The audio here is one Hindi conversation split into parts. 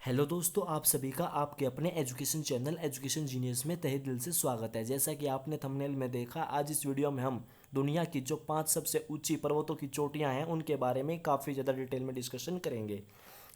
हेलो दोस्तों, आप सभी का आपके अपने एजुकेशन चैनल एजुकेशन जीनियस में तहे दिल से स्वागत है। जैसा कि आपने थंबनेल में देखा, आज इस वीडियो में हम दुनिया की जो 5 सबसे ऊंची पर्वतों की चोटियां हैं उनके बारे में काफ़ी ज़्यादा डिटेल में डिस्कशन करेंगे।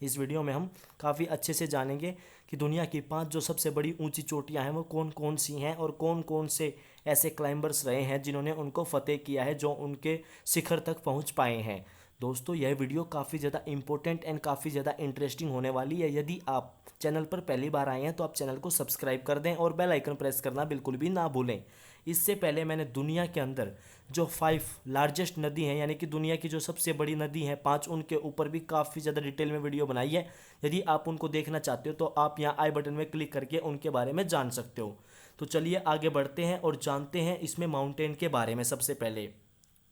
इस वीडियो में हम काफ़ी अच्छे से जानेंगे कि दुनिया की 5 जो सबसे बड़ी ऊंची चोटियां हैं वो कौन कौन सी हैं और कौन कौन से ऐसे क्लाइंबर्स रहे हैं जिन्होंने उनको फतेह किया है, जो उनके शिखर तक पहुंच पाए हैं। दोस्तों, यह वीडियो काफ़ी ज़्यादा इंपॉर्टेंट एंड काफ़ी ज़्यादा इंटरेस्टिंग होने वाली है। यदि आप चैनल पर पहली बार आए हैं तो आप चैनल को सब्सक्राइब कर दें और बेल आइकन प्रेस करना बिल्कुल भी ना भूलें। इससे पहले मैंने दुनिया के अंदर जो 5 लार्जेस्ट नदी हैं, यानी कि दुनिया की जो सबसे बड़ी नदी हैं 5, उनके ऊपर भी काफ़ी ज़्यादा डिटेल में वीडियो बनाई है। यदि आप उनको देखना चाहते हो तो आप यहाँ आई बटन में क्लिक करके उनके बारे में जान सकते हो। तो चलिए आगे बढ़ते हैं और जानते हैं इसमें माउंटेन के बारे में। सबसे पहले,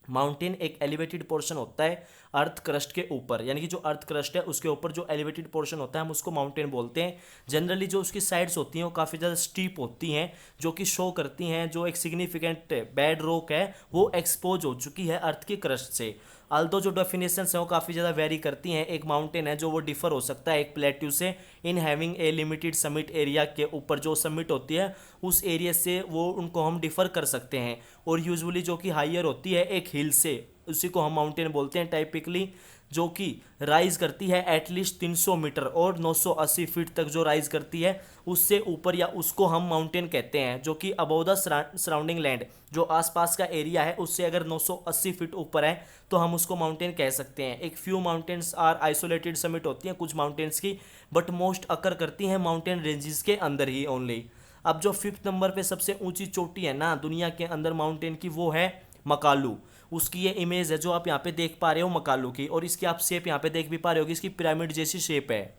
माउंटेन एक एलिवेटेड पोर्शन होता है अर्थ क्रस्ट के ऊपर, यानी कि जो अर्थ क्रस्ट है उसके ऊपर जो एलिवेटेड पोर्शन होता है हम उसको माउंटेन बोलते हैं। जनरली जो उसकी साइड्स होती हैं वो काफ़ी ज़्यादा स्टीप होती हैं, जो कि शो करती हैं जो एक सिग्निफिकेंट बेड रॉक है वो एक्सपोज हो चुकी है अर्थ की क्रस्ट से। आल्दो जो डेफिनेशंस हैं वो काफ़ी ज़्यादा वेरी करती हैं। एक माउंटेन है जो वो डिफर हो सकता है एक प्लेट्यू से in having a limited summit area, के ऊपर जो समिट होती है उस एरिया से वो उनको हम डिफर कर सकते हैं। और यूजुअली जो कि हाइयर होती है एक हिल से, उसी को हम माउंटेन बोलते हैं टाइपिकली, जो कि राइज करती है एटलीस्ट 300 मीटर और 980 फीट तक जो राइज करती है उससे ऊपर, या उसको हम माउंटेन कहते हैं। जो कि अबव द सराउंडिंग लैंड, जो आसपास का एरिया है उससे अगर 980 फीट ऊपर है तो हम उसको माउंटेन कह सकते हैं। एक few mountains are isolated summit होती हैं कुछ माउंटेन्स की, बट मोस्ट अकर करती हैं माउंटेन रेंजेस के अंदर ही ओनली। अब जो 5th नंबर पे सबसे ऊंची चोटी है ना दुनिया के अंदर माउंटेन की, वो है मकालू। उसकी ये इमेज है जो आप यहाँ पे देख पा रहे हो मकालू की, और इसकी आप शेप यहाँ पे देख भी पा रहे हो, इसकी पिरामिड जैसी शेप है।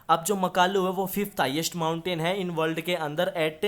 अब जो मकालू है वो 5th हाइएस्ट माउंटेन है इन वर्ल्ड के अंदर एट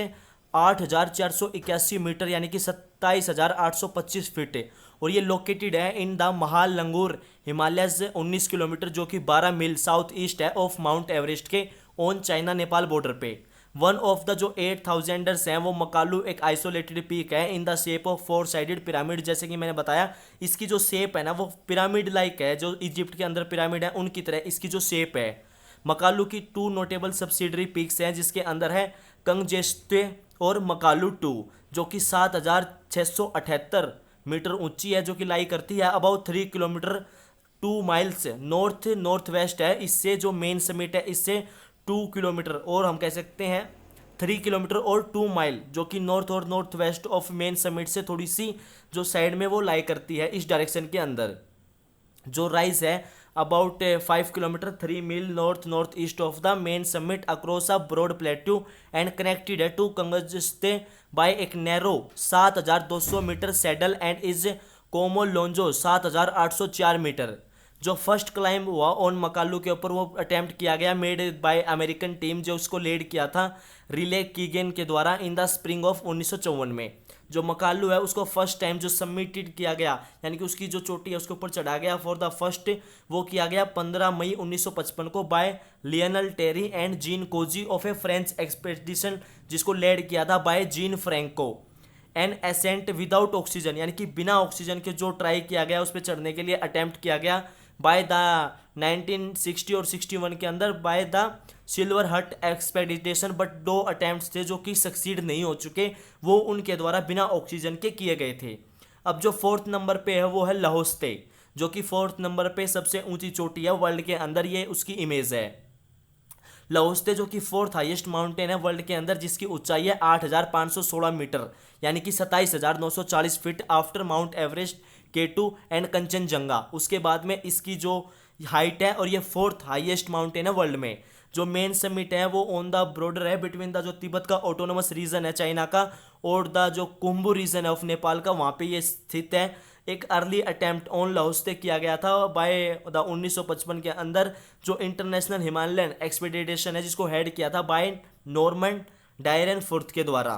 8,481 मीटर, यानी कि 27,825 फीट है। और ये लोकेटेड है in the Mahal langur Himalayas 19 kilometre, जो कि 12 मील साउथ ईस्ट है ऑफ माउंट एवरेस्ट के ऑन चाइना नेपाल बॉर्डर पे। वन ऑफ द जो 8,000ers हैं वो मकालू एक आइसोलेटेड पीक है in the shape of 4 sided pyramid. जैसे कि मैंने बताया, इसकी जो शेप है ना वो पिरामिड लाइक है, जो इजिप्ट के अंदर पिरामिड है उनकी तरह इसकी जो शेप है। मकालू की 2 नोटेबल सब्सिडरी पीक्स हैं, जिसके अंदर है कंगजेस्टे और मकालू 2, जो कि 7,678 मीटर ऊंची है, जो कि लाई करती है about 3 kilometre 2 miles north north west है इससे। जो मेन समिट है इससे 2 किलोमीटर, और हम कह सकते हैं 3 किलोमीटर और 2 माइल, जो कि नॉर्थ और north west of main summit से थोड़ी सी जो साइड में वो लाई करती है इस डायरेक्शन के अंदर। जो राइज है about 5 kilometre 3 mile north north east of the main summit across a broad plateau and connected है टू कंगस्ते बाय एक narrow 7,200 metre saddle and is Chomo Lonzo 7,804 metre. जो फर्स्ट क्लाइंब हुआ ऑन मकालू के ऊपर वो अटेम्प्ट किया गया मेड बाय अमेरिकन टीम, जो उसको लीड किया था रिले कीगन के द्वारा इन द स्प्रिंग ऑफ 1954 में। जो मकालू है उसको फर्स्ट टाइम जो सबमिटेड किया गया, यानी कि उसकी जो चोटी है उसके ऊपर चढ़ा गया फॉर द फर्स्ट, वो किया गया 15 मई 1955 को by Lionel Terray and Jean Couzy of a French expedition, जिसको लेड किया था by Jean Franco. An ascent without oxygen, यानी कि बिना ऑक्सीजन के जो ट्राई किया गया उस पर चढ़ने के लिए अटेम्प्ट किया गया बाय द 1960 और 61 के अंदर बाय द सिल्वर हट एक्सपेडिशन, बट 2 अटेम्प्ट्स थे जो कि सक्सीड नहीं हो चुके, वो उनके द्वारा बिना ऑक्सीजन के किए गए थे। अब जो 4th नंबर पे है वो है लाहौस्ते, जो कि 4th नंबर पे सबसे ऊंची चोटी है वर्ल्ड के अंदर, ये उसकी इमेज है। लाहौस्ते जो कि 4th हाईएस्ट माउंटेन है वर्ल्ड के अंदर, जिसकी ऊंचाई है 8,516 मीटर, यानी कि 27,940 feet after mount Everest, K2 and Kanchenjunga. उसके बाद में इसकी जो हाइट है, और ये 4th हाईएस्ट माउंटेन है वर्ल्ड में। जो मेन समिट है वो ऑन द बॉर्डर है बिटवीन द जो तिब्बत का ऑटोनोमस रीजन है चाइना का और द जो कुंभू रीजन है ऑफ नेपाल का, वहाँ पे ये स्थित है। एक अर्ली अटेम्प्ट ऑन लाहौस्ते किया गया था बाय द 1955 के अंदर, जो इंटरनेशनल हिमालयन एक्सपीडिशन है जिसको हेड किया था बाय नॉर्मन डायरन फोर्थ के द्वारा।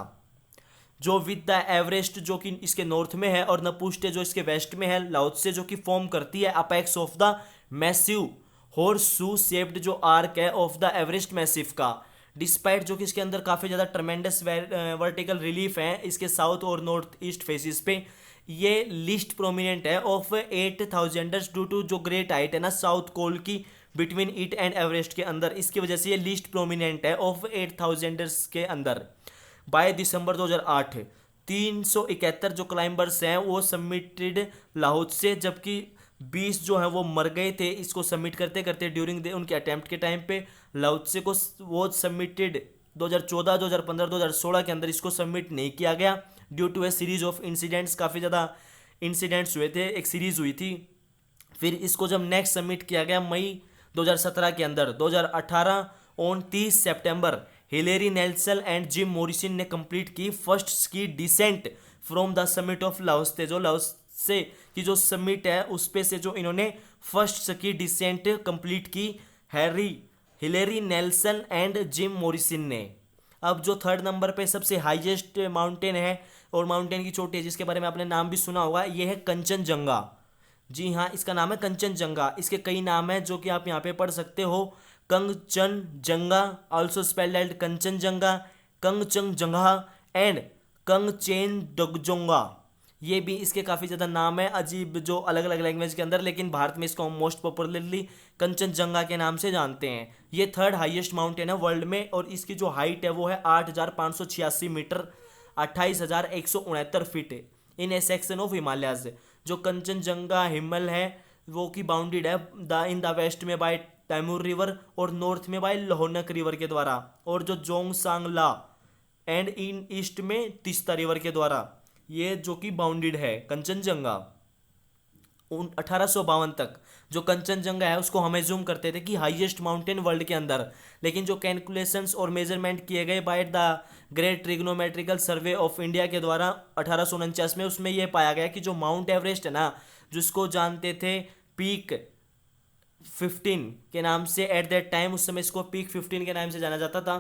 जो विद द एवरेस्ट जो कि इसके नॉर्थ में है और नपुष्टे जो इसके वेस्ट में है, लाओत्से जो कि फॉर्म करती है apex of the massive horse shoe shaped जो आर्क है ऑफ द एवरेस्ट मैसिव का। डिस्पाइट जो कि इसके अंदर काफ़ी ज़्यादा ट्रमेंडस वर्टिकल रिलीफ है इसके साउथ और नॉर्थ ईस्ट फेसिस पे, ये लिस्ट प्रोमिनेंट है ऑफ 8,000 ड्यू टू जो ग्रेट हाइट है ना साउथ कोल की बिटवीन इट एंड एवरेस्ट के अंदर, इसकी वजह से ये लीस्ट प्रोमिनेंट है ऑफ 8000ers के अंदर। बाय दिसंबर 2008 371 जो क्लाइंबर्स हैं वो सबमिटेड लाहौस से, जबकि 20 जो है वो मर गए थे इसको सबमिट करते करते ड्यूरिंग उनके अटेम्प्ट के टाइम पे। लाहौस से को वो सबमिटेड 2014, 2015, 2016 के अंदर इसको सबमिट नहीं किया गया due to a series of incidents. काफ़ी ज़्यादा इंसिडेंट्स हुए थे, एक सीरीज हुई थी। फिर इसको जब नेक्स्ट सबमिट किया गया मई 2017 के अंदर, 2018 on 30 September Hillary Nelson and Jim Morrison ने कंप्लीट की first ski decent from the summit of Laos से। जो लाओस से की जो समिट है उस पे से जो इन्होंने फर्स्ट स्की डिसेंट कंप्लीट की Hillary Nelson and Jim Morrison ने। अब जो थर्ड नंबर पे सबसे हाईएस्ट माउंटेन है और माउंटेन की चोटी है जिसके बारे में आपने नाम भी सुना होगा, ये है कंचनजंगा। जी हाँ, इसका नाम है कंचनजंगा। इसके कई नाम हैं जो कि आप यहाँ पे पढ़ सकते हो। Kangchenjunga also spelled as Kanchenjunga, Kangchanjunga and Kangchenjunga. ये भी इसके काफ़ी ज़्यादा नाम है अजीब जो अलग अलग लैंग्वेज के अंदर, लेकिन भारत में इसको हम मोस्ट पॉपुलरली कंचनजंगा के नाम से जानते हैं। ये थर्ड हाईएस्ट माउंटेन है वर्ल्ड में और इसकी जो हाइट है वो है 8586 metre 28,169 feet in a section of Himalayas. जो कंचनजंगा हिमल है वो की बाउंडेड है इन द वेस्ट में बाय तैमूर रिवर और नॉर्थ में बाय लोहनक रिवर के द्वारा, और जो जोंगसांगला एंड इन ईस्ट में तीस्ता रिवर के द्वारा, ये जो कि बाउंडेड है कंचनजंगा। 1852 तक जो कंचनजंगा है उसको हम एज्यूम करते थे कि हाईएस्ट माउंटेन वर्ल्ड के अंदर, लेकिन जो कैलकुलेशंस और मेजरमेंट किए गए by the great trigonometrical survey of India के द्वारा 1849 में, उसमें यह पाया गया कि जो माउंट एवरेस्ट है ना, जिसको जानते थे पीक 15 के नाम से एट दैट टाइम, उस समय इसको पीक 15 के नाम से जाना जाता था,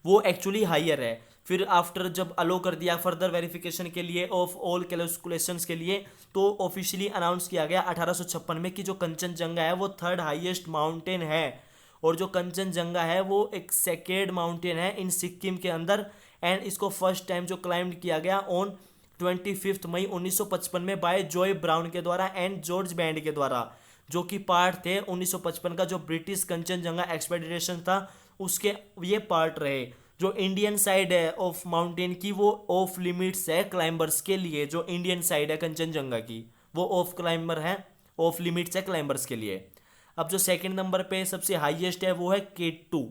वो एक्चुअली हाइयर है। फिर आफ्टर जब अलो कर दिया फर्दर वेरिफिकेशन के लिए ऑफ ऑल कैलकुलेशंस के लिए, तो ऑफिशियली अनाउंस किया गया 1856 में कि जो कंचनजंगा है वो थर्ड हाईएस्ट माउंटेन है। और जो कंचनजंगा है वो एक सेकेंड माउंटेन है इन सिक्किम के अंदर, एंड इसको फर्स्ट टाइम जो क्लाइंब किया गया ऑन 25 मई 1955 में बाय जॉय ब्राउन के द्वारा एंड जॉर्ज बैंड के द्वारा, जो कि पार्ट थे 1955 का जो ब्रिटिश कंचनजंगा एक्सपेडिशन था उसके ये पार्ट रहे। जो इंडियन साइड है ऑफ माउंटेन की वो ऑफ लिमिट्स है क्लाइंबर्स के लिए। जो इंडियन साइड है कंचनजंगा की वो ऑफ क्लाइंबर है, ऑफ लिमिट्स है क्लाइंबर्स के लिए। अब जो सेकंड नंबर पे सबसे हाईएस्ट है वो है K2।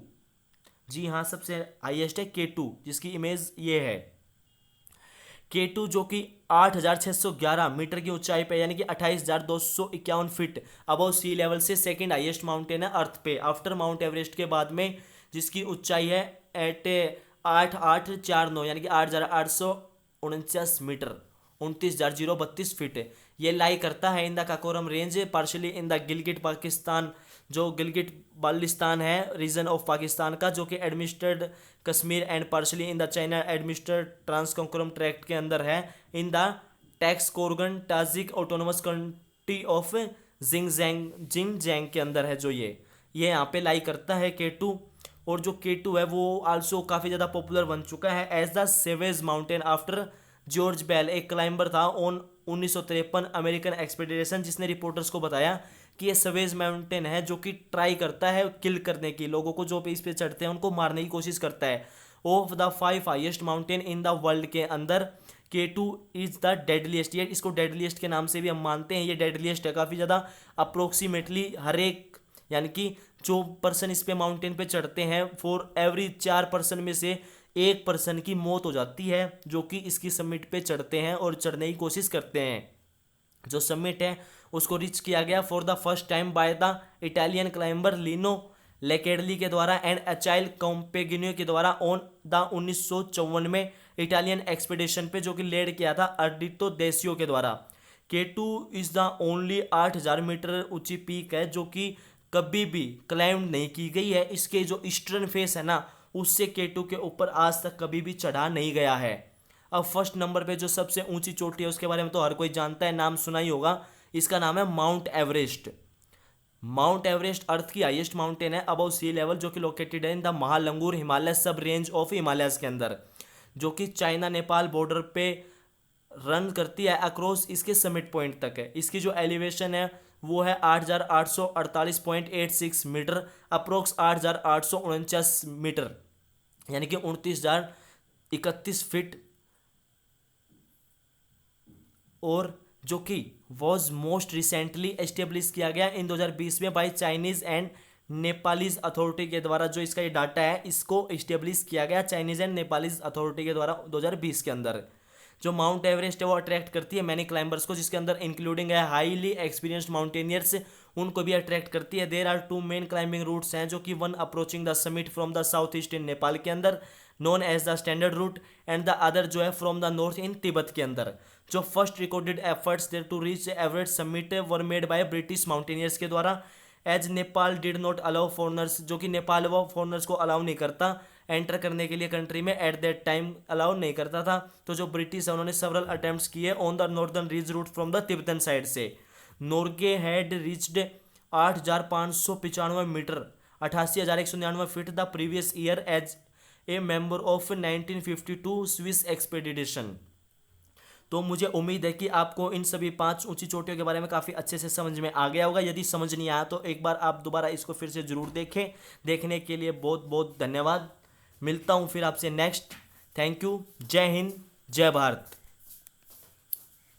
जी हाँ, सबसे हाईएस्ट है K2 जिसकी इमेज ये है। K2 जो कि 8611 मीटर की ऊंचाई पे यानी कि 28,251 फीट अबव सी लेवल से सेकंड हाईएस्ट माउंटेन है अर्थ पे आफ्टर माउंट एवरेस्ट के बाद में, जिसकी ऊंचाई है एट 8849 यानी कि 8,849 मीटर 29,032 फीट। ये लाई करता है in the Karakoram range partially in the Gilgit Pakistan, जो गिलगिट बाल्टिस्तान है रीजन ऑफ पाकिस्तान का, जो कि administered Kashmir and partially in the China administered Transkarakoram tract के अंदर है in the Taxkorgan Tajik autonomous country of Xinjiang के अंदर है। जो ये यहाँ पे लाई करता है K2। और जो K2 है वो आल्सो काफ़ी ज़्यादा पॉपुलर बन चुका है as the savage mountain after George Bell, एक क्लाइंबर था ऑन 1953 अमेरिकन एक्सपेडिशन, जिसने रिपोर्टर्स को बताया कि ये सवेज माउंटेन है जो कि ट्राई करता है किल करने की, लोगों को जो पे इस पे चढ़ते हैं उनको मारने की कोशिश करता है। Of the 5 highest mountain in the world के अंदर K2 इज द डेडलीस्ट। ये इसको डेडलीस्ट के नाम से भी हम मानते हैं, ये डेडलीस्ट है काफ़ी ज़्यादा। अप्रोक्सीमेटली हर एक यानी कि जो पर्सन इस पे माउंटेन पे चढ़ते हैं फॉर एवरी 4 पर्सन में से 1 पर्सन की मौत हो जाती है जो कि इसकी समिट पे चढ़ते हैं और चढ़ने की कोशिश करते हैं। जो समिट है उसको रीच किया गया for the first time by the Italian climber Lino Lacedelli के द्वारा एंड अचाइल कॉम्पेगिनो के द्वारा ऑन द 1954 में इटालियन एक्सपेडिशन पे, जो कि लेड किया था अर्डितो देसियो के द्वारा। K2 is the only 8000 metre ऊंची पीक है जो कि कभी भी क्लाइंब नहीं की गई है। इसके जो ईस्टर्न फेस है ना उससे K2 के ऊपर आज तक कभी भी चढ़ा नहीं गया है। अब फर्स्ट नंबर पे जो सबसे ऊंची चोटी है उसके बारे में तो हर कोई जानता है, नाम सुना ही होगा, इसका नाम है माउंट एवरेस्ट। माउंट एवरेस्ट अर्थ की हाईएस्ट माउंटेन है अबव सी लेवल, जो कि लोकेटेड है इन द महालंगूर हिमालय सब रेंज ऑफ हिमालयस के अंदर, जो कि चाइना नेपाल बॉर्डर पे रन करती है अक्रॉस इसके समिट पॉइंट तक है। इसकी जो एलिवेशन है वो है 8,848.86 मीटर, अप्रोक्स 8,849 मीटर, यानी कि 29,031 फीट, और जो कि वॉज मोस्ट रिसेंटली एस्टेब्लिश किया गया इन 2020 में by Chinese and Nepalese authority के द्वारा। जो इसका ये डाटा है इसको एस्टेब्लिश किया गया चाइनीज एंड नेपालीज अथॉरिटी के द्वारा 2020 के अंदर। जो माउंट एवरेस्ट है वो अट्रैक्ट करती है मैनी क्लाइंबर्स को, जिसके अंदर इंक्लूडिंग है हाईली एक्सपीरियंस्ड माउंटेनियर्स, उनको भी अट्रैक्ट करती है। There are 2 main climbing routes हैं, जो कि one approaching the summit from the south east in Nepal के अंदर known as the standard route, and the other जो है from the north in Tibet के अंदर। जो first recorded efforts there to reach Everest summit were made by British mountaineers के द्वारा, as Nepal did not allow foreigners, जो कि नेपाल वो फॉरनर्स को अलाउ नहीं करता एंटर करने के लिए कंट्री में, एट दैट टाइम अलाउ नहीं करता था। तो जो ब्रिटिश है उन्होंने सेवरल अटेम्प्ट्स किए on the northern reach route from the Tibetan side से। Norgay had reached 8,595 metre 88,199 feet the previous year as a member of 1952 Swiss expedition. तो मुझे उम्मीद है कि आपको इन सभी 5 ऊंची चोटियों के बारे में काफ़ी अच्छे से समझ में आ गया होगा। यदि समझ नहीं आया तो एक बार आप दोबारा इसको फिर से ज़रूर देखें। देखने के लिए बहुत बहुत धन्यवाद। मिलता हूँ फिर आपसे नेक्स्ट। Thank you. जय हिंद, जय भारत।